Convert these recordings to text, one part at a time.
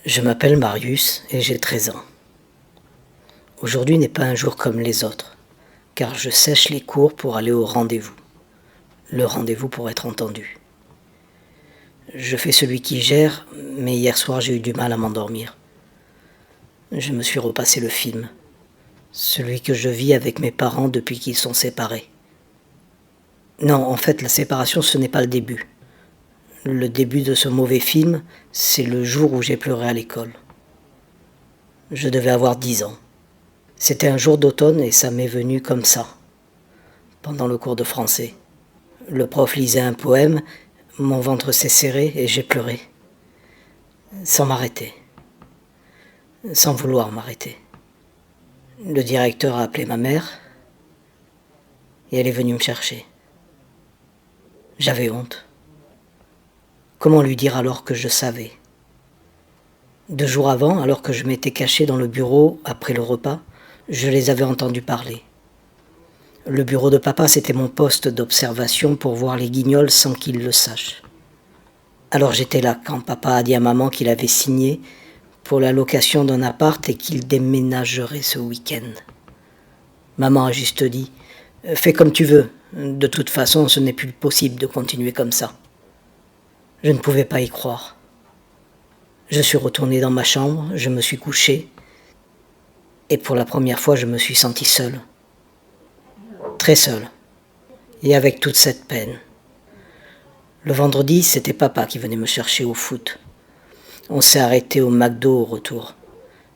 Je m'appelle Marius et j'ai 13 ans. Aujourd'hui n'est pas un jour comme les autres, car je sèche les cours pour aller au rendez-vous. Le rendez-vous pour être entendu. Je fais celui qui gère, mais hier soir j'ai eu du mal à m'endormir. Je me suis repassé le film, celui que je vis avec mes parents depuis qu'ils sont séparés. Non, en fait, la séparation, ce n'est pas le début. Le début de ce mauvais film, c'est le jour où j'ai pleuré à l'école. Je devais avoir 10 ans. C'était un jour d'automne et ça m'est venu comme ça, pendant le cours de français. Le prof lisait un poème, mon ventre s'est serré et j'ai pleuré. Sans m'arrêter. Sans vouloir m'arrêter. Le directeur a appelé ma mère et elle est venue me chercher. J'avais honte. Comment lui dire alors que je savais ? 2 jours avant, alors que je m'étais caché dans le bureau après le repas, je les avais entendus parler. Le bureau de papa, c'était mon poste d'observation pour voir les guignols sans qu'ils le sachent. Alors j'étais là quand papa a dit à maman qu'il avait signé pour la location d'un appart et qu'il déménagerait ce week-end. Maman a juste dit « Fais comme tu veux, de toute façon ce n'est plus possible de continuer comme ça ». Je ne pouvais pas y croire. Je suis retourné dans ma chambre, je me suis couché et pour la première fois je me suis senti seul. Très seul. Et avec toute cette peine. Le vendredi, c'était papa qui venait me chercher au foot. On s'est arrêté au McDo au retour.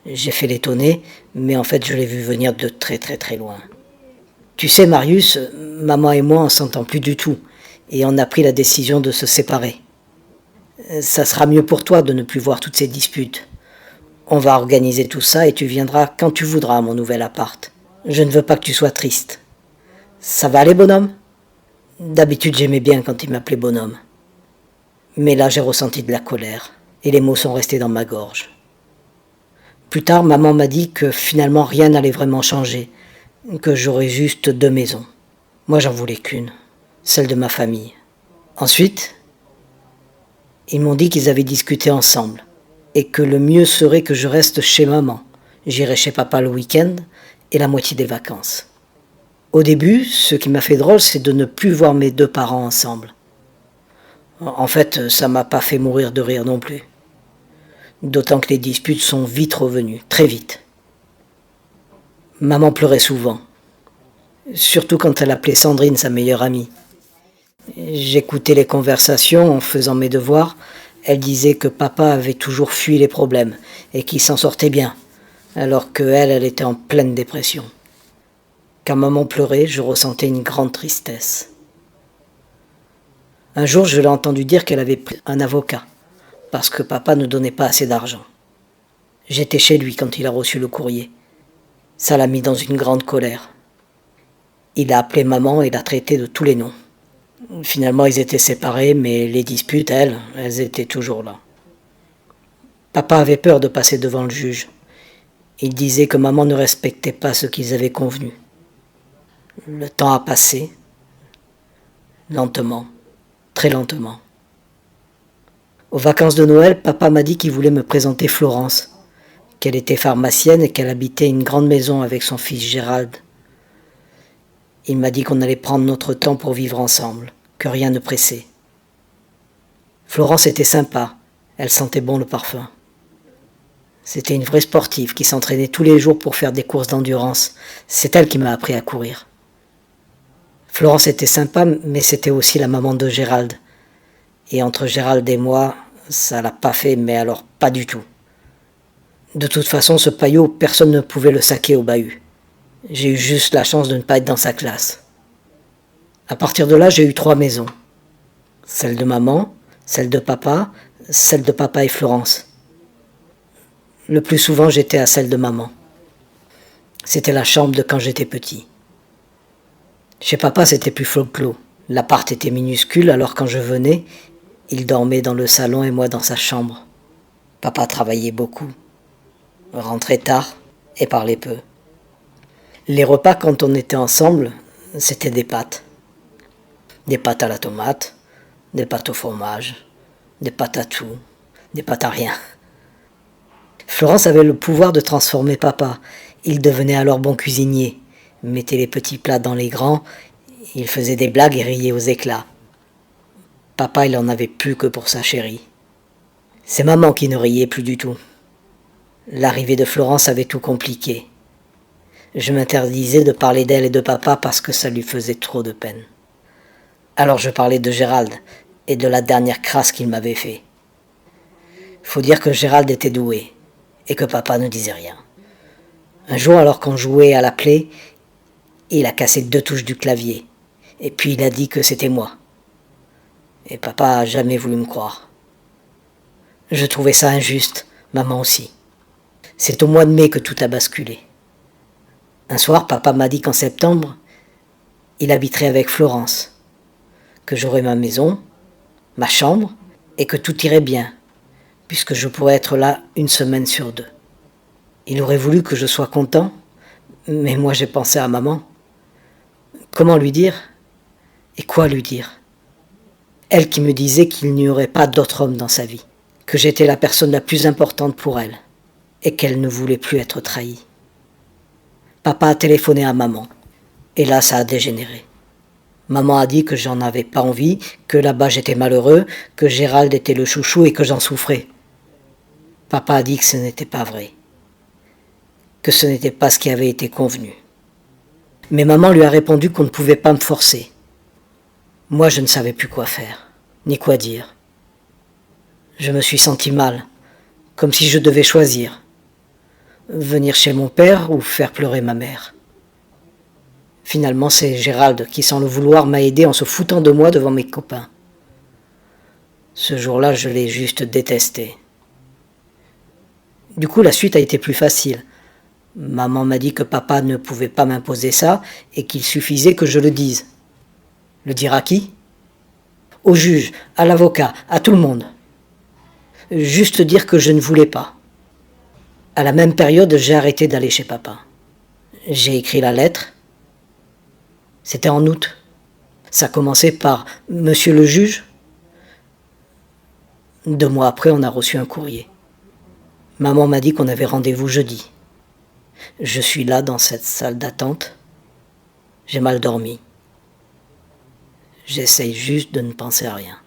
J'ai fait l'étonné, mais en fait je l'ai vu venir de très très très loin. Tu sais Marius, maman et moi on s'entend plus du tout, et on a pris la décision de se séparer. Ça sera mieux pour toi de ne plus voir toutes ces disputes. On va organiser tout ça et tu viendras quand tu voudras à mon nouvel appart. Je ne veux pas que tu sois triste. Ça va aller bonhomme ? D'habitude j'aimais bien quand il m'appelait bonhomme. Mais là j'ai ressenti de la colère, et les mots sont restés dans ma gorge. Plus tard, maman m'a dit que finalement rien n'allait vraiment changer, que j'aurais juste 2 maisons. Moi j'en voulais qu'une, celle de ma famille. Ensuite, ils m'ont dit qu'ils avaient discuté ensemble, et que le mieux serait que je reste chez maman. J'irai chez papa le week-end et la moitié des vacances. Au début, ce qui m'a fait drôle, c'est de ne plus voir mes 2 parents ensemble. En fait, ça m'a pas fait mourir de rire non plus. D'autant que les disputes sont vite revenues, très vite. Maman pleurait souvent, surtout quand elle appelait Sandrine sa meilleure amie. J'écoutais les conversations en faisant mes devoirs. Elle disait que papa avait toujours fui les problèmes et qu'il s'en sortait bien, alors qu'elle était en pleine dépression. Quand maman pleurait, je ressentais une grande tristesse. Un jour, je l'ai entendu dire qu'elle avait pris un avocat, parce que papa ne donnait pas assez d'argent. J'étais chez lui quand il a reçu le courrier. Ça l'a mis dans une grande colère. Il a appelé maman et l'a traitée de tous les noms. Finalement, ils étaient séparés, mais les disputes, elles étaient toujours là. Papa avait peur de passer devant le juge. Il disait que maman ne respectait pas ce qu'ils avaient convenu. Le temps a passé, lentement, très lentement. Aux vacances de Noël, papa m'a dit qu'il voulait me présenter Florence, qu'elle était pharmacienne et qu'elle habitait une grande maison avec son fils Gérald. Il m'a dit qu'on allait prendre notre temps pour vivre ensemble, que rien ne pressait. Florence était sympa, elle sentait bon le parfum. C'était une vraie sportive qui s'entraînait tous les jours pour faire des courses d'endurance. C'est elle qui m'a appris à courir. Florence était sympa, mais c'était aussi la maman de Gérald. Et entre Gérald et moi, ça l'a pas fait, mais alors pas du tout. De toute façon, ce paillot, personne ne pouvait le saquer au bahut. J'ai eu juste la chance de ne pas être dans sa classe. À partir de là, j'ai eu 3 maisons. Celle de maman, celle de papa et Florence. Le plus souvent, j'étais à celle de maman. C'était la chambre de quand j'étais petit. Chez papa, c'était plus folklore. L'appart était minuscule, alors quand je venais, il dormait dans le salon et moi dans sa chambre. Papa travaillait beaucoup, rentrait tard et parlait peu. Les repas, quand on était ensemble, c'était des pâtes. Des pâtes à la tomate, des pâtes au fromage, des pâtes à tout, des pâtes à rien. Florence avait le pouvoir de transformer papa. Il devenait alors bon cuisinier, mettait les petits plats dans les grands, il faisait des blagues et riait aux éclats. Papa, il en avait plus que pour sa chérie. C'est maman qui ne riait plus du tout. L'arrivée de Florence avait tout compliqué. Je m'interdisais de parler d'elle et de papa parce que ça lui faisait trop de peine. Alors je parlais de Gérald et de la dernière crasse qu'il m'avait fait. Faut dire que Gérald était doué et que papa ne disait rien. Un jour, alors qu'on jouait à la play, il a cassé 2 touches du clavier et puis il a dit que c'était moi. Et papa a jamais voulu me croire. Je trouvais ça injuste, maman aussi. C'est au mois de mai que tout a basculé. Un soir, papa m'a dit qu'en septembre, il habiterait avec Florence, que j'aurais ma maison, ma chambre, et que tout irait bien, puisque je pourrais être là 1 semaine sur 2. Il aurait voulu que je sois content, mais moi j'ai pensé à maman. Comment lui dire? Et quoi lui dire? Elle qui me disait qu'il n'y aurait pas d'autre homme dans sa vie, que j'étais la personne la plus importante pour elle, et qu'elle ne voulait plus être trahie. Papa a téléphoné à maman, et là ça a dégénéré. Maman a dit que j'en avais pas envie, que là-bas j'étais malheureux, que Gérald était le chouchou et que j'en souffrais. Papa a dit que ce n'était pas vrai, que ce n'était pas ce qui avait été convenu. Mais maman lui a répondu qu'on ne pouvait pas me forcer. Moi je ne savais plus quoi faire, ni quoi dire. Je me suis senti mal, comme si je devais choisir. Venir chez mon père ou faire pleurer ma mère. Finalement, c'est Gérald qui, sans le vouloir, m'a aidé en se foutant de moi devant mes copains. Ce jour-là, je l'ai juste détesté. Du coup, la suite a été plus facile. Maman m'a dit que papa ne pouvait pas m'imposer ça et qu'il suffisait que je le dise. Le dire à qui? Au juge, à l'avocat, à tout le monde. Juste dire que je ne voulais pas. À la même période, j'ai arrêté d'aller chez papa. J'ai écrit la lettre. C'était en août. Ça commençait par « Monsieur le juge ». 2 mois après, on a reçu un courrier. Maman m'a dit qu'on avait rendez-vous jeudi. Je suis là, dans cette salle d'attente. J'ai mal dormi. J'essaye juste de ne penser à rien.